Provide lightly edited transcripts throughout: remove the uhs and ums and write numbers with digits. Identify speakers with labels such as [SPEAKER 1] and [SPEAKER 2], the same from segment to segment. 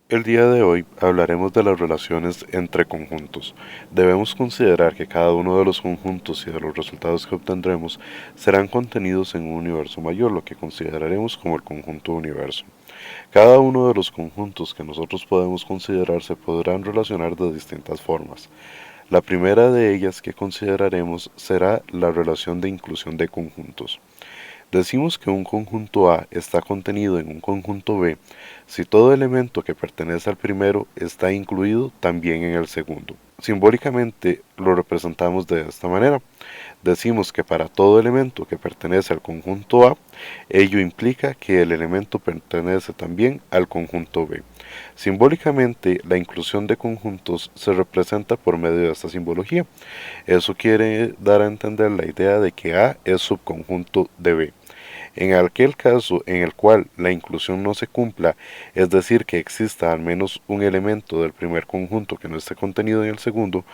[SPEAKER 1] El día de hoy hablaremos de las relaciones entre conjuntos. Debemos considerar que cada uno de los conjuntos y de los resultados que obtendremos serán contenidos en un universo mayor, lo que consideraremos como el conjunto universo. Cada uno de los conjuntos que nosotros podemos considerar se podrán relacionar de distintas formas. La primera de ellas que consideraremos será la relación de inclusión de conjuntos. Decimos que un conjunto A está contenido en un conjunto B si todo elemento que pertenece al primero está incluido también en el segundo. Simbólicamente lo representamos de esta manera. Decimos que para todo elemento que pertenece al conjunto A, ello implica que el elemento pertenece también al conjunto B. Simbólicamente, la inclusión de conjuntos se representa por medio de esta simbología. Eso quiere dar a entender la idea de que A es subconjunto de B. En aquel caso en el cual la inclusión no se cumpla, es decir, que exista al menos un elemento del primer conjunto que no esté contenido en el segundo,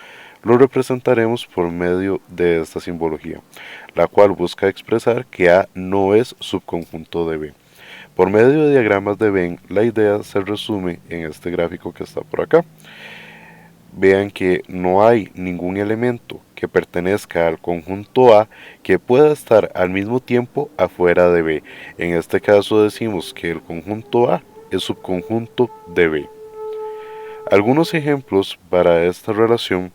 [SPEAKER 1] lo representaremos por medio de esta simbología, la cual busca expresar que A no es subconjunto de B. Por medio de diagramas de Venn, la idea se resume en este gráfico que está por acá. Vean que no hay ningún elemento que pertenezca al conjunto A que pueda estar al mismo tiempo afuera de B. En este caso decimos que el conjunto A es subconjunto de B. Algunos ejemplos para esta relación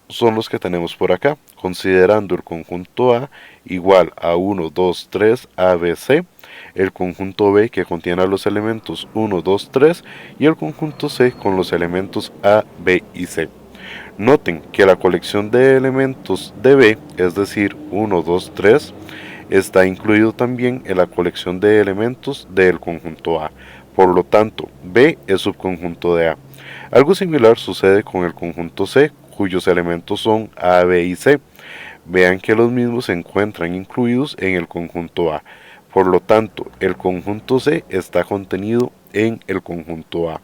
[SPEAKER 1] son los que tenemos por acá, considerando el conjunto A igual a 1, 2, 3, ABC, el conjunto B que contiene los elementos 1, 2, 3 y el conjunto C con los elementos A, B y C. Noten que la colección de elementos de B, es decir, 1, 2, 3, está incluido también en la colección de elementos del conjunto A. Por lo tanto, B es subconjunto de A. Algo similar sucede con el conjunto C, cuyos elementos son A, B y C. Vean que los mismos se encuentran incluidos en el conjunto A. Por lo tanto, el conjunto C está contenido en el conjunto A.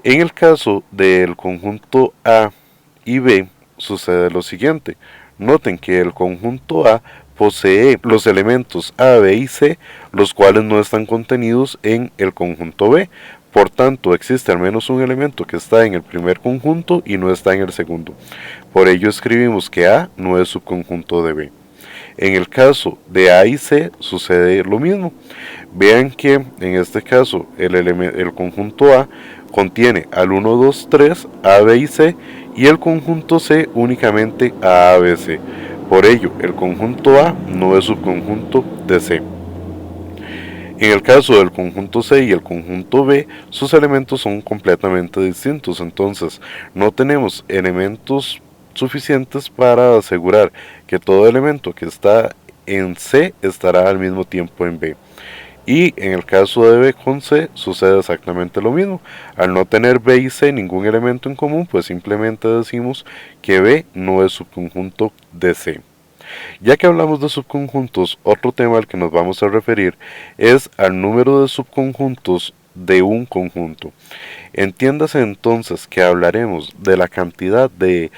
[SPEAKER 1] En el caso del conjunto A y B, sucede lo siguiente. Noten que el conjunto A posee los elementos A, B y C, los cuales no están contenidos en el conjunto B. Por tanto, existe al menos un elemento que está en el primer conjunto y no está en el segundo. Por ello escribimos que A no es subconjunto de B. En el caso de A y C sucede lo mismo. Vean que en este caso el conjunto A contiene al 1, 2, 3, A, B y C y el conjunto C únicamente a B, C. Por ello, el conjunto A no es subconjunto de C. En el caso del conjunto C y el conjunto B, sus elementos son completamente distintos, entonces no tenemos elementos suficientes para asegurar que todo elemento que está en C estará al mismo tiempo en B. Y en el caso de B con C sucede exactamente lo mismo. Al no tener B y C ningún elemento en común, pues simplemente decimos que B no es subconjunto de C. Ya que hablamos de subconjuntos, otro tema al que nos vamos a referir es al número de subconjuntos de un conjunto. Entiéndase entonces que hablaremos de la cantidad de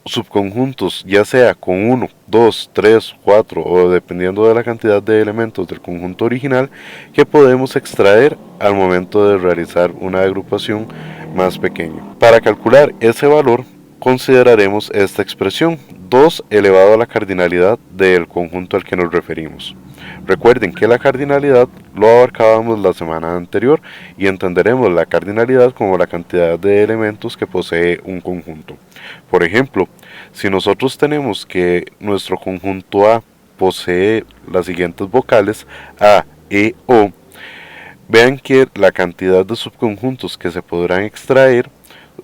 [SPEAKER 1] subconjuntos, ya sea con 1, 2, 3, 4 o dependiendo de la cantidad de elementos del conjunto original que podemos extraer al momento de realizar una agrupación más pequeña. Para calcular ese valor consideraremos esta expresión 2 elevado a la cardinalidad del conjunto al que nos referimos. Recuerden que la cardinalidad lo abarcábamos la semana anterior y entenderemos la cardinalidad como la cantidad de elementos que posee un conjunto. Por ejemplo, si nosotros tenemos que nuestro conjunto A posee las siguientes vocales A, E, O, vean que la cantidad de subconjuntos que se podrán extraer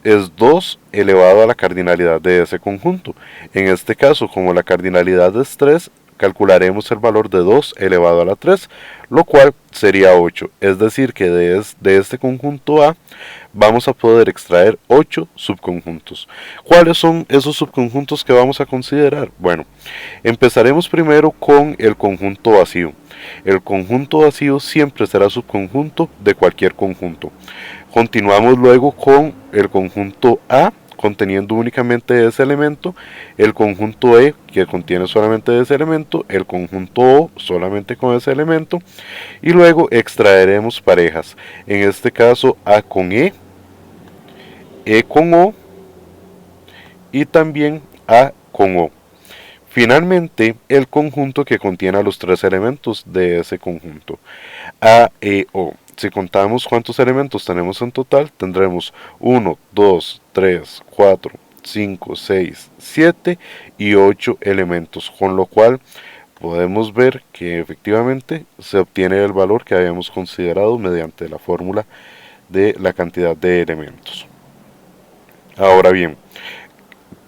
[SPEAKER 1] es 2 elevado a la cardinalidad de ese conjunto. En este caso, como la cardinalidad es 3, calcularemos el valor de 2 elevado a la 3, lo cual sería 8. Es decir, que de este conjunto A vamos a poder extraer 8 subconjuntos. ¿Cuáles son esos subconjuntos que vamos a considerar? Bueno, empezaremos primero con el conjunto vacío. El conjunto vacío siempre será subconjunto de cualquier conjunto. Continuamos luego con el conjunto A conteniendo únicamente ese elemento, el conjunto E que contiene solamente ese elemento, el conjunto O solamente con ese elemento, y luego extraeremos parejas, en este caso A con E con O y también A con O. Finalmente, el conjunto que contiene a los tres elementos de ese conjunto, A, E, O. Si contamos cuántos elementos tenemos en total, tendremos 1, 2, 3, 4, 5, 6, 7 y 8 elementos, con lo cual podemos ver que efectivamente se obtiene el valor que habíamos considerado mediante la fórmula de la cantidad de elementos. Ahora bien,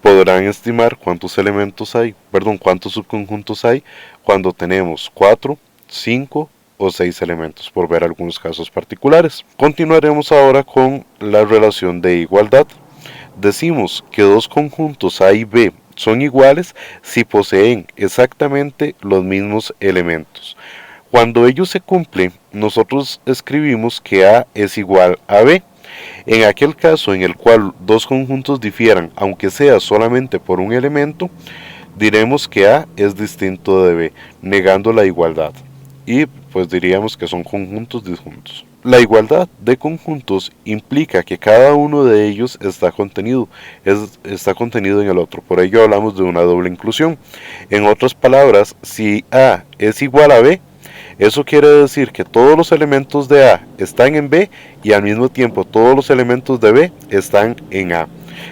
[SPEAKER 1] podrán estimar cuántos cuántos subconjuntos hay cuando tenemos 4, 5 o 6 elementos, por ver algunos casos particulares. Continuaremos ahora con la relación de igualdad. Decimos que dos conjuntos A y B son iguales si poseen exactamente los mismos elementos. Cuando ello se cumple, nosotros escribimos que A es igual a B. En aquel caso en el cual dos conjuntos difieran, aunque sea solamente por un elemento, diremos que A es distinto de B, negando la igualdad. Y pues diríamos que son conjuntos disjuntos. La igualdad de conjuntos implica que cada uno de ellos está contenido en el otro. Por ello hablamos de una doble inclusión. En otras palabras, si A es igual a B, eso quiere decir que todos los elementos de A están en B y al mismo tiempo todos los elementos de B están en A.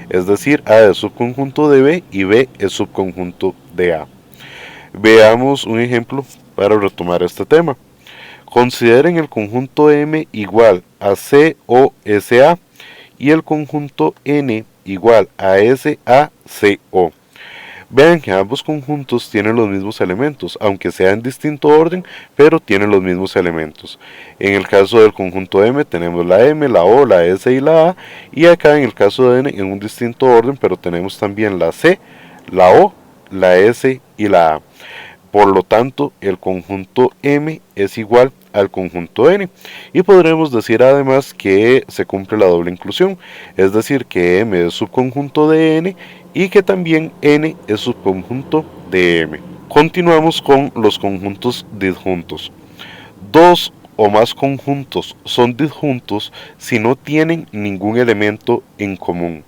[SPEAKER 1] Es decir, A es subconjunto de B y B es subconjunto de A. Veamos un ejemplo para retomar este tema. Consideren el conjunto M igual a C o SA y el conjunto N igual a SA CO. Vean que ambos conjuntos tienen los mismos elementos, aunque sea en distinto orden, pero tienen los mismos elementos. En el caso del conjunto M tenemos la M, la O, la S y la A, y acá en el caso de N en un distinto orden, pero tenemos también la C, la O, la S y la A. Por lo tanto, el conjunto M es igual al conjunto N. Y podremos decir además que se cumple la doble inclusión, es decir, que M es subconjunto de N y que también N es subconjunto de M. Continuamos con los conjuntos disjuntos. Dos o más conjuntos son disjuntos si no tienen ningún elemento en común.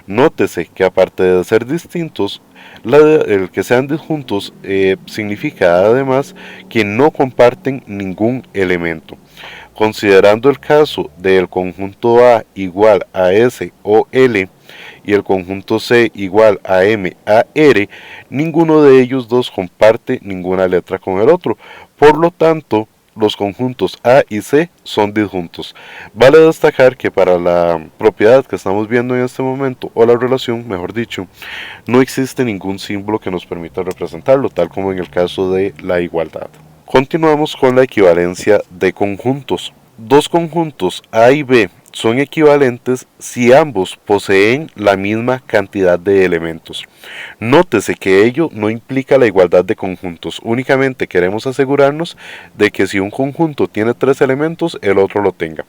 [SPEAKER 1] Nótese que aparte de ser distintos, el que sean disjuntos significa además que no comparten ningún elemento. Considerando el caso del conjunto A igual a S o L y el conjunto C igual a M a R, ninguno de ellos dos comparte ninguna letra con el otro. Por lo tanto, los conjuntos A y C son disjuntos. Vale destacar que para la propiedad que estamos viendo en este momento, o la relación, mejor dicho, no existe ningún símbolo que nos permita representarlo, tal como en el caso de la igualdad. Continuamos con la equivalencia de conjuntos. Dos conjuntos A y B son equivalentes si ambos poseen la misma cantidad de elementos. Nótese que ello no implica la igualdad de conjuntos, únicamente queremos asegurarnos de que si un conjunto tiene 3 elementos, el otro lo tenga.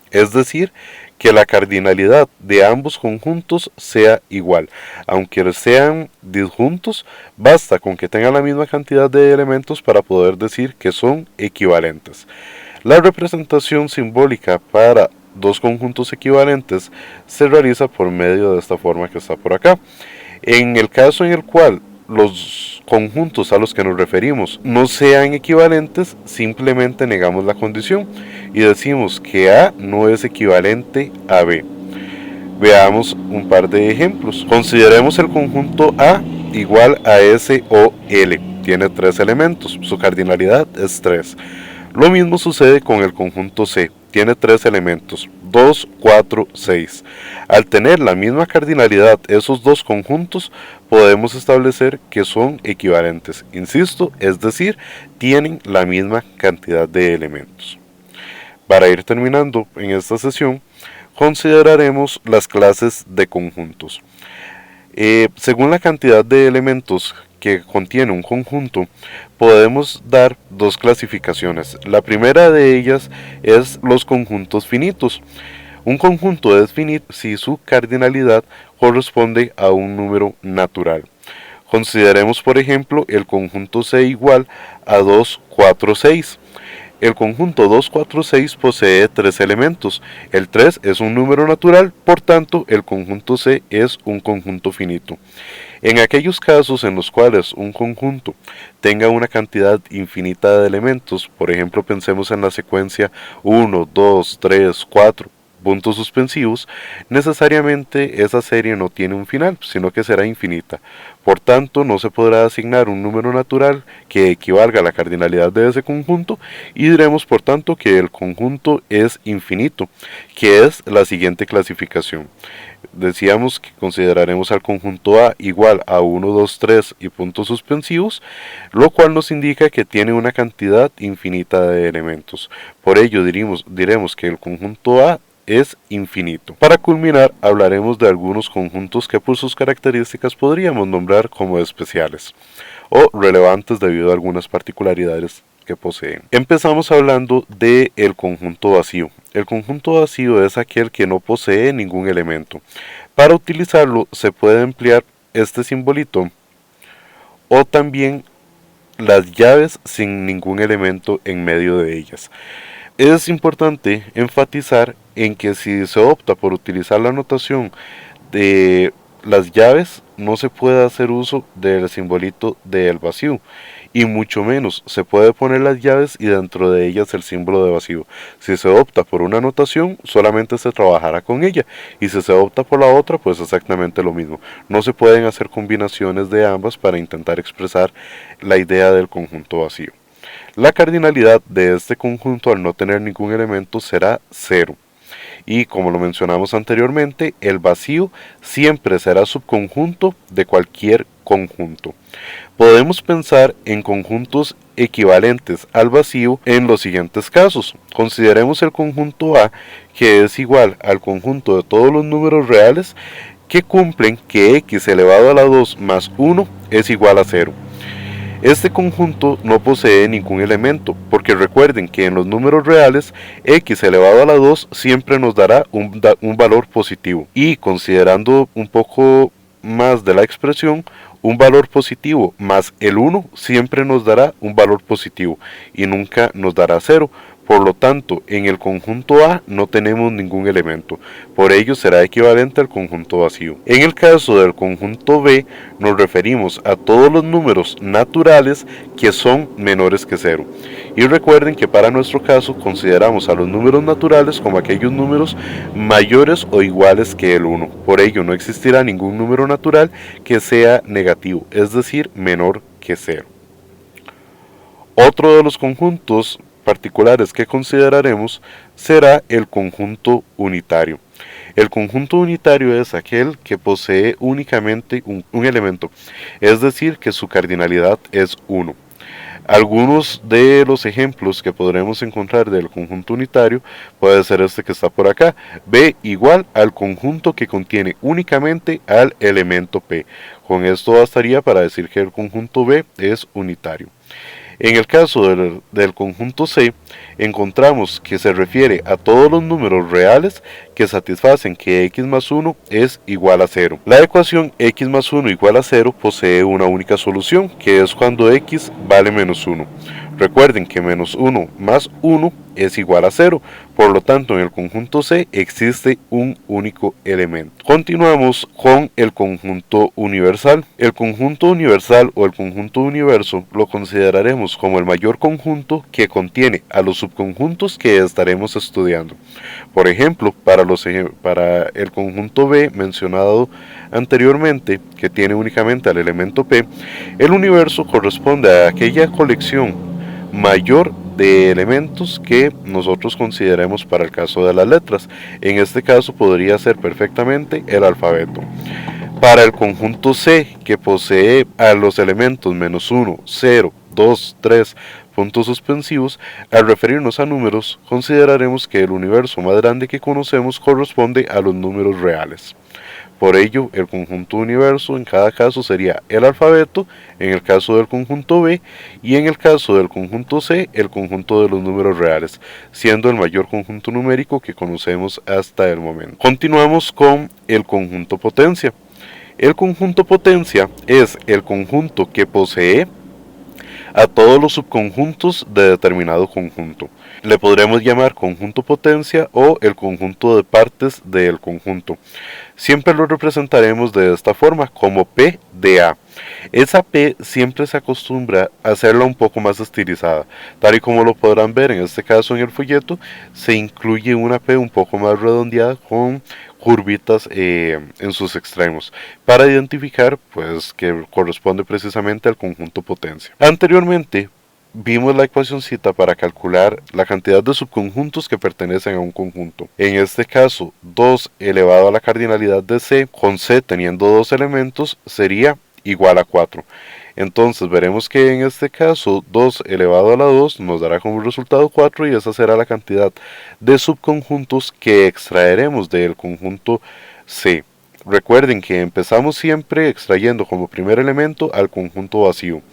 [SPEAKER 1] Es decir, que la cardinalidad de ambos conjuntos sea igual. Aunque sean disjuntos, basta con que tengan la misma cantidad de elementos para poder decir que son equivalentes. La representación simbólica para dos conjuntos equivalentes se realiza por medio de esta forma que está por acá. En el caso en el cual los conjuntos a los que nos referimos no sean equivalentes, simplemente negamos la condición y decimos que A no es equivalente a B. Veamos un par de ejemplos. Consideremos el conjunto A igual a S o L. Tiene 3 elementos, su cardinalidad es 3. Lo mismo sucede con el conjunto C. Tiene 3 elementos, 2, 4, 6. Al tener la misma cardinalidad esos dos conjuntos, podemos establecer que son equivalentes. Insisto, es decir, tienen la misma cantidad de elementos. Para ir terminando en esta sesión, consideraremos las clases de conjuntos. Según la cantidad de elementos que contiene un conjunto, podemos dar dos clasificaciones. La primera de ellas es los conjuntos finitos. Un conjunto es finito si su cardinalidad corresponde a un número natural. Consideremos, por ejemplo, el conjunto C igual a 2, 4, 6. El conjunto 2, 4, 6 posee tres elementos. El 3 es un número natural, por tanto, el conjunto C es un conjunto finito. En aquellos casos en los cuales un conjunto tenga una cantidad infinita de elementos, por ejemplo, pensemos en la secuencia 1, 2, 3, 4, puntos suspensivos, necesariamente esa serie no tiene un final, sino que será infinita. Por tanto, no se podrá asignar un número natural que equivalga a la cardinalidad de ese conjunto y diremos por tanto que el conjunto es infinito, que es la siguiente clasificación. Decíamos que consideraremos al conjunto A igual a 1, 2, 3 y puntos suspensivos, lo cual nos indica que tiene una cantidad infinita de elementos. Por ello diremos que el conjunto A es infinito. Para culminar, hablaremos de algunos conjuntos que por sus características podríamos nombrar como especiales o relevantes debido a algunas particularidades que poseen. Empezamos hablando del conjunto vacío. El conjunto vacío es aquel que no posee ningún elemento. Para utilizarlo se puede emplear este simbolito o también las llaves sin ningún elemento en medio de ellas. Es importante enfatizar en que si se opta por utilizar la notación de las llaves, no se puede hacer uso del simbolito del vacío, y mucho menos se puede poner las llaves y dentro de ellas el símbolo de vacío. Si se opta por una notación, solamente se trabajará con ella, y si se opta por la otra, pues exactamente lo mismo. No se pueden hacer combinaciones de ambas para intentar expresar la idea del conjunto vacío. La cardinalidad de este conjunto al no tener ningún elemento será 0. Y como lo mencionamos anteriormente, el vacío siempre será subconjunto de cualquier conjunto. Podemos pensar en conjuntos equivalentes al vacío en los siguientes casos. Consideremos el conjunto A, que es igual al conjunto de todos los números reales que cumplen que x elevado a la 2 más 1 es igual a 0. Este conjunto no posee ningún elemento, porque recuerden que en los números reales x elevado a la 2 siempre nos dará un valor positivo. Y considerando un poco más de la expresión, un valor positivo más el 1 siempre nos dará un valor positivo y nunca nos dará 0. Por lo tanto, en el conjunto A no tenemos ningún elemento, por ello será equivalente al conjunto vacío. En el caso del conjunto B, nos referimos a todos los números naturales que son menores que 0. Y recuerden que para nuestro caso consideramos a los números naturales como aquellos números mayores o iguales que el 1. Por ello no existirá ningún número natural que sea negativo, es decir, menor que 0. Otro de los conjuntos particulares que consideraremos será el conjunto unitario. El conjunto unitario es aquel que posee únicamente un elemento, es decir, que su cardinalidad es 1. Algunos de los ejemplos que podremos encontrar del conjunto unitario puede ser este que está por acá, B igual al conjunto que contiene únicamente al elemento P. Con esto bastaría para decir que el conjunto B es unitario. En el caso del conjunto C, encontramos que se refiere a todos los números reales que satisfacen que x más 1 es igual a 0. La ecuación x más 1 igual a 0 posee una única solución, que es cuando x vale menos 1. Recuerden que menos 1 más 1 es igual a 0, por lo tanto en el conjunto C existe un único elemento. Continuamos con el conjunto universal. El conjunto universal o el conjunto universo lo consideraremos como el mayor conjunto que contiene a los subconjuntos que estaremos estudiando. Por ejemplo, para el conjunto B mencionado anteriormente, que tiene únicamente al elemento P, el universo corresponde a aquella colección mayor de elementos que nosotros consideremos para el caso de las letras. En este caso podría ser perfectamente el alfabeto. Para el conjunto C, que posee a los elementos menos 1, 0, 2, 3, puntos suspensivos, al referirnos a números, consideraremos que el universo más grande que conocemos corresponde a los números reales. Por ello, el conjunto universo en cada caso sería el alfabeto, en el caso del conjunto B, y en el caso del conjunto C, el conjunto de los números reales, siendo el mayor conjunto numérico que conocemos hasta el momento. Continuamos con el conjunto potencia. El conjunto potencia es el conjunto que posee a todos los subconjuntos de determinado conjunto. Le podremos llamar conjunto potencia o el conjunto de partes del conjunto. Siempre lo representaremos de esta forma, como P de A. Esa P siempre se acostumbra a hacerla un poco más estilizada. Tal y como lo podrán ver en este caso en el folleto, se incluye una P un poco más redondeada con curvitas en sus extremos para identificar pues que corresponde precisamente al conjunto potencia. Anteriormente vimos la ecuacioncita para calcular la cantidad de subconjuntos que pertenecen a un conjunto. En este caso, 2 elevado a la cardinalidad de C, con C teniendo dos elementos, sería igual a 4. Entonces veremos que en este caso 2 elevado a la 2 nos dará como resultado 4 y esa será la cantidad de subconjuntos que extraeremos del conjunto C. Recuerden que empezamos siempre extrayendo como primer elemento al conjunto vacío.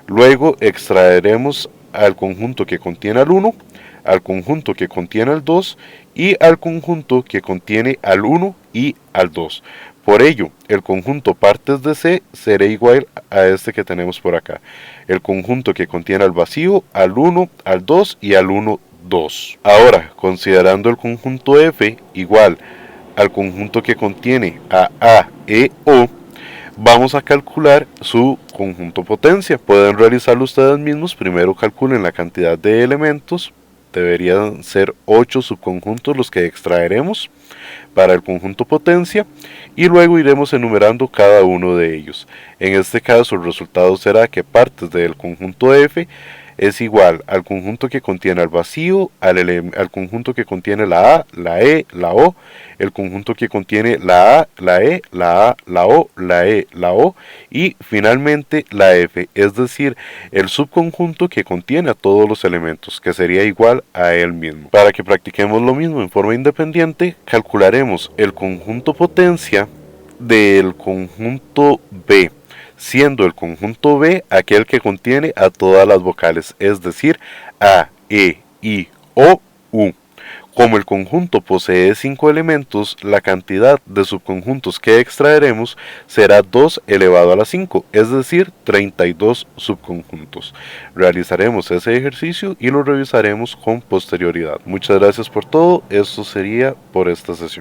[SPEAKER 1] Luego extraeremos al conjunto que contiene al 1, al conjunto que contiene al 2 y al conjunto que contiene al 1 y al 2. Por ello, el conjunto partes de C será igual a este que tenemos por acá. El conjunto que contiene al vacío, al 1, al 2 y al 1, 2. Ahora, considerando el conjunto F igual al conjunto que contiene a, E, O, vamos a calcular su conjunto potencia. Pueden realizarlo ustedes mismos. Primero calculen la cantidad de elementos. Deberían ser 8 subconjuntos los que extraeremos para el conjunto potencia y luego iremos enumerando cada uno de ellos. En este caso el resultado será que partes del conjunto F es igual al conjunto que contiene al vacío, al conjunto que contiene la A, la E, la O, el conjunto que contiene la A, la E, la A, la O, la E, la O y finalmente la F, es decir, el subconjunto que contiene a todos los elementos, que sería igual a él mismo. Para que practiquemos lo mismo en forma independiente, calcularemos el conjunto potencia del conjunto B, siendo el conjunto B aquel que contiene a todas las vocales, es decir, A, E, I, O, U. Como el conjunto posee 5 elementos, la cantidad de subconjuntos que extraeremos será 2 elevado a la 5, es decir, 32 subconjuntos. Realizaremos ese ejercicio y lo revisaremos con posterioridad. Muchas gracias por todo, esto sería por esta sesión.